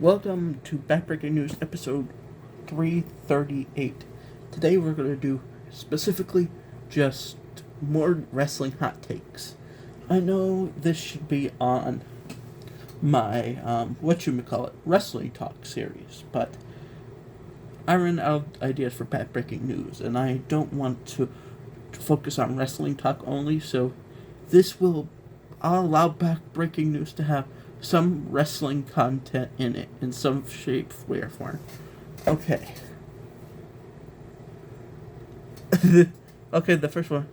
Welcome to Backbreaking News episode 338. Today we're going to do specifically just more wrestling hot takes. I know this should be on my, wrestling talk series, but I ran out of ideas for Backbreaking News, and I don't want to focus on wrestling talk only, so this will I'll allow Backbreaking News to have some wrestling content in it in some shape, way, or form. Okay. Okay, the first one.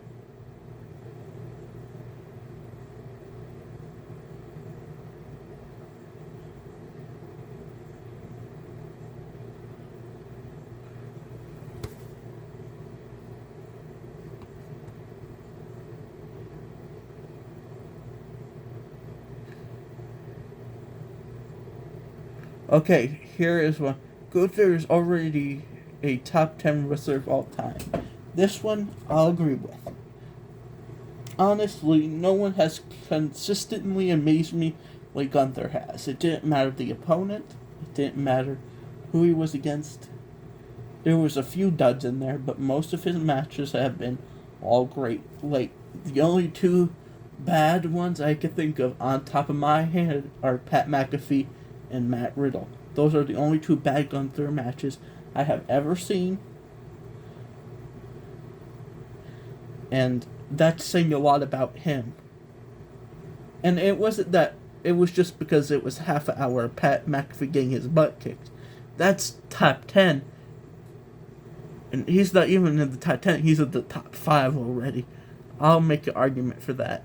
Okay, here is one. Gunther is already a top 10 wrestler of all time. This one I'll agree with. Honestly, no one has consistently amazed me like Gunther has. It didn't matter the opponent, it didn't matter who he was against. There was a few duds in there, but most of his matches have been all great. Like, the only two bad ones I could think of on top of my head are Pat McAfee and Matt Riddle. Those are the only two bad Gunther matches I have ever seen. And that's saying a lot about him. And it wasn't that, it was just because it was half an hour of Pat McAfee getting his butt kicked. That's top 10. And he's not even in the top 10, he's in the top 5 already. I'll make an argument for that.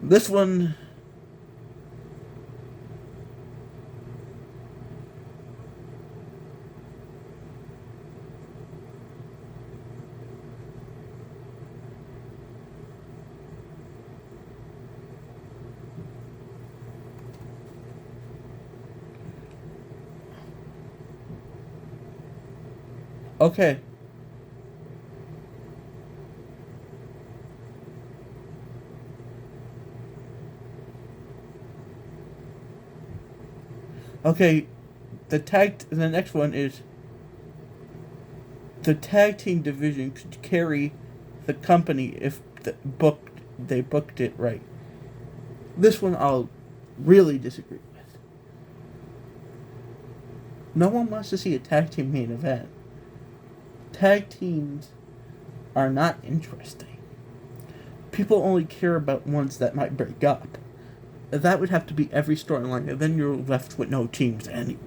This one. Okay. Okay, the next one is the tag team division could carry the company if they booked it right. This one I'll really disagree with. No one wants to see a tag team main event. Tag teams are not interesting. People only care about ones that might break up. That would have to be every storyline, and then you're left with no teams anyway.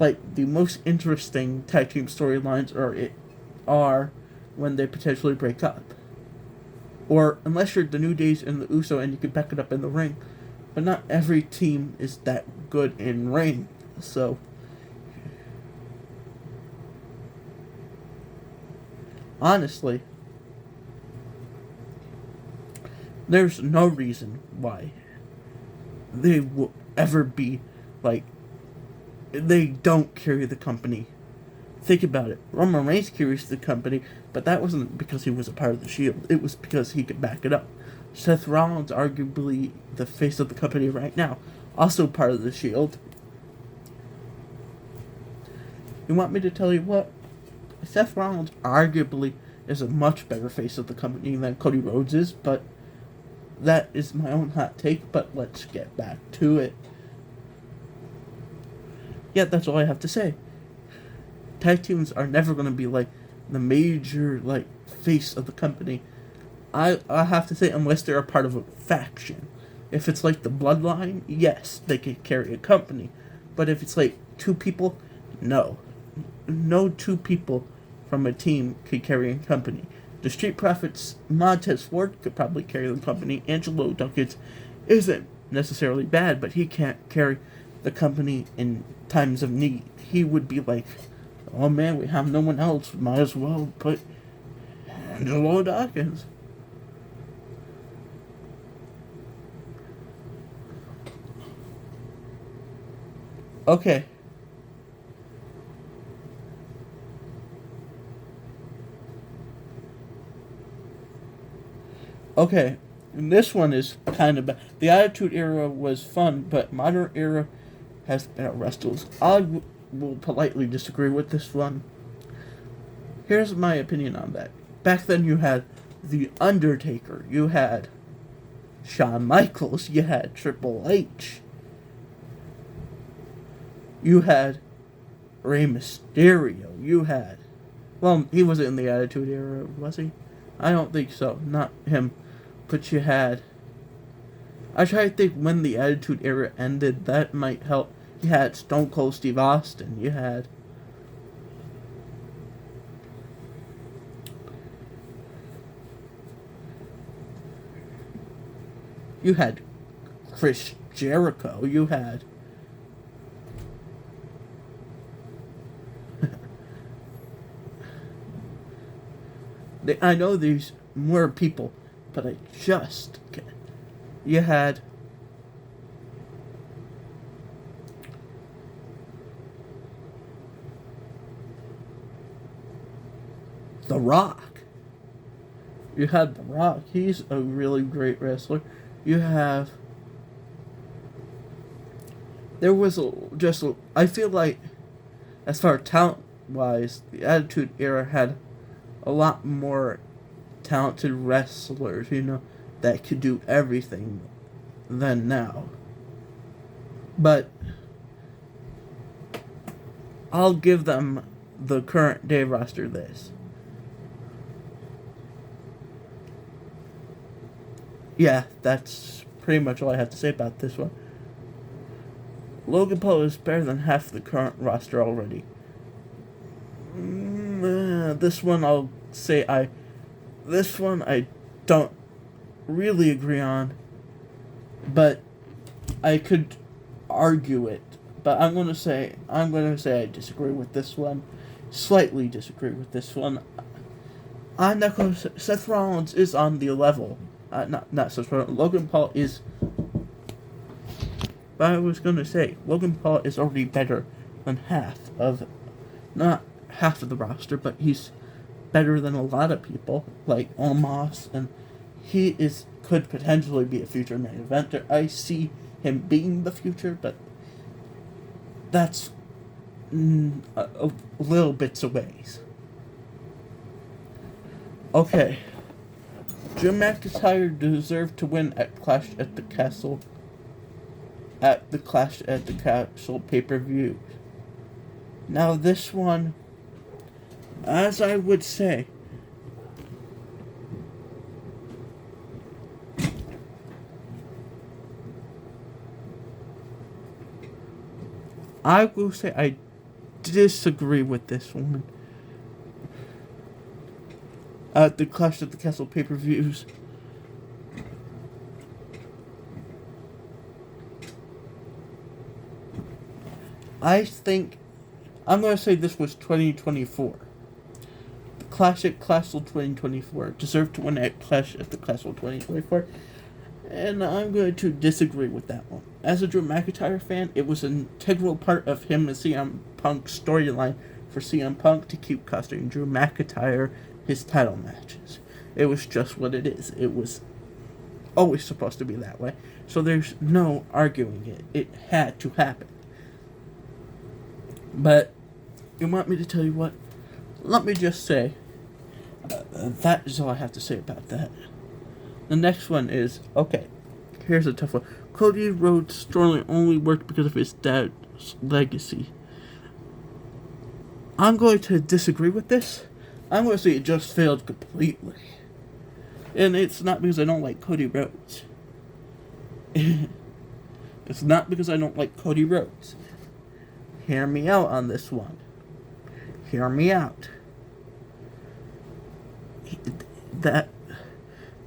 Like, the most interesting tag team storylines are when they potentially break up. Or unless you're the New Days and the Uso and you can back it up in the ring. But not every team is that good in ring. So honestly, there's no reason why they will ever be like, they don't carry the company. Think about it. Roman Reigns carries the company, but that wasn't because he was a part of the Shield. It was because he could back it up. Seth Rollins, arguably the face of the company right now, also part of the Shield. You want me to tell you what? Seth Rollins arguably is a much better face of the company than Cody Rhodes is, but that is my own hot take, but let's get back to it. Yeah, that's all I have to say. Tag teams are never going to be like the major face of the company. I have to say, unless they're a part of a faction. If it's like the Bloodline, yes, they could carry a company. But if it's like two people, no. No two people from a team could carry a company. The Street Profits, Montez Ford could probably carry the company. Angelo Dawkins isn't necessarily bad, but he can't carry the company in times of need. He would be like, oh man, we have no one else. Might as well put Angelo Dawkins. Okay. Okay. And this one is kind of bad. The Attitude Era was fun, but Modern Era has better wrestlers. I will politely disagree with this one. Here's my opinion on that. Back then you had The Undertaker, you had Shawn Michaels, you had Triple H, you had Rey Mysterio, you had... Well, he wasn't in the Attitude Era, was he? I don't think so. Not him. But you had... I try to think when the Attitude Era ended. That might help. You had Stone Cold Steve Austin. You had... Chris Jericho. You had... I know there's more people, but I just can't. You had... The Rock. You had The Rock. He's a really great wrestler. You have... There was I feel like, as far as talent-wise, the Attitude Era had a lot more talented wrestlers, that could do everything than now. But I'll give them the current day roster this. Yeah, that's pretty much all I have to say about this one. Logan Paul is better than half the current roster already. This one I don't really agree on, but I could argue it. But I'm gonna say I disagree with this one. Slightly disagree with this one. I'm not gonna say Seth Rollins is on the level. Not Seth Rollins. Logan Paul is. But I was gonna say Logan Paul is already better than not half of the roster, but he's better than a lot of people like Omos, and he could potentially be a future main eventer. I see him being the future, but that's a little bits away. Okay. Drew McIntyre deserved to win at Clash at the Castle. At the Clash at the Castle pay-per-view. Now this one, as I would say, I will say I disagree with this one. At the Clash at the Castle pay-per-views, I think I'm going to say this was 2024. The Clash at Castle 2024 deserved to win at Clash at the Castle 2024. And I'm going to disagree with that one. As a Drew McIntyre fan, it was an integral part of him and CM Punk's storyline for CM Punk to keep costing Drew McIntyre his title matches. It was just what it is. It was always supposed to be that way. So there's no arguing it. It had to happen. But you want me to tell you what? Let me just say, that is all I have to say about that. The next one is, okay, here's a tough one. Cody Rhodes' storyline only worked because of his dad's legacy. I'm going to disagree with this. I'm going to say it just failed completely. And it's not because I don't like Cody Rhodes. It's not because I don't like Cody Rhodes. Hear me out on this one. Hear me out.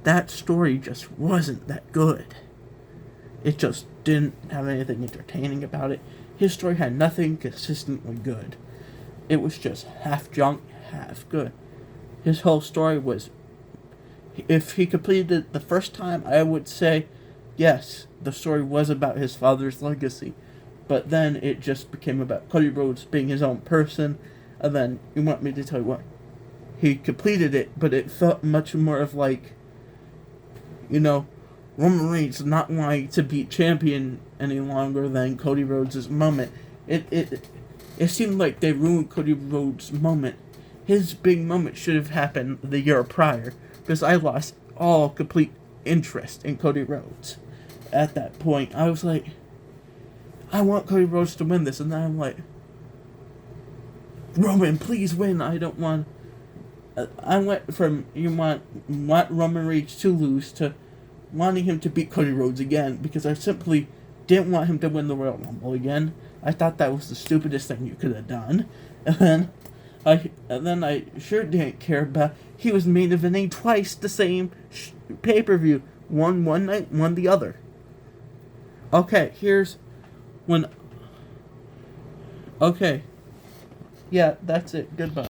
That story just wasn't that good. It just didn't have anything entertaining about it. His story had nothing consistently good. It was just half junk, half good. His whole story was, if he completed it the first time, I would say, yes, the story was about his father's legacy. But then it just became about Cody Rhodes being his own person. And then, you want me to tell you what? He completed it, but it felt much more of like, Roman Reigns not wanting to be champion any longer than Cody Rhodes' moment. It seemed like they ruined Cody Rhodes' moment. His big moment should have happened the year prior, because I lost all complete interest in Cody Rhodes. At that point, I was like, I want Cody Rhodes to win this, and then I'm like, Roman, please win. I don't want. I went from you want Roman Reigns to lose to wanting him to beat Cody Rhodes again, because I simply didn't want him to win the Royal Rumble again. I thought that was the stupidest thing you could have done, and then I sure didn't care about he was main eventing twice the same pay-per-view, one night, one the other. Okay, yeah, that's it. Goodbye.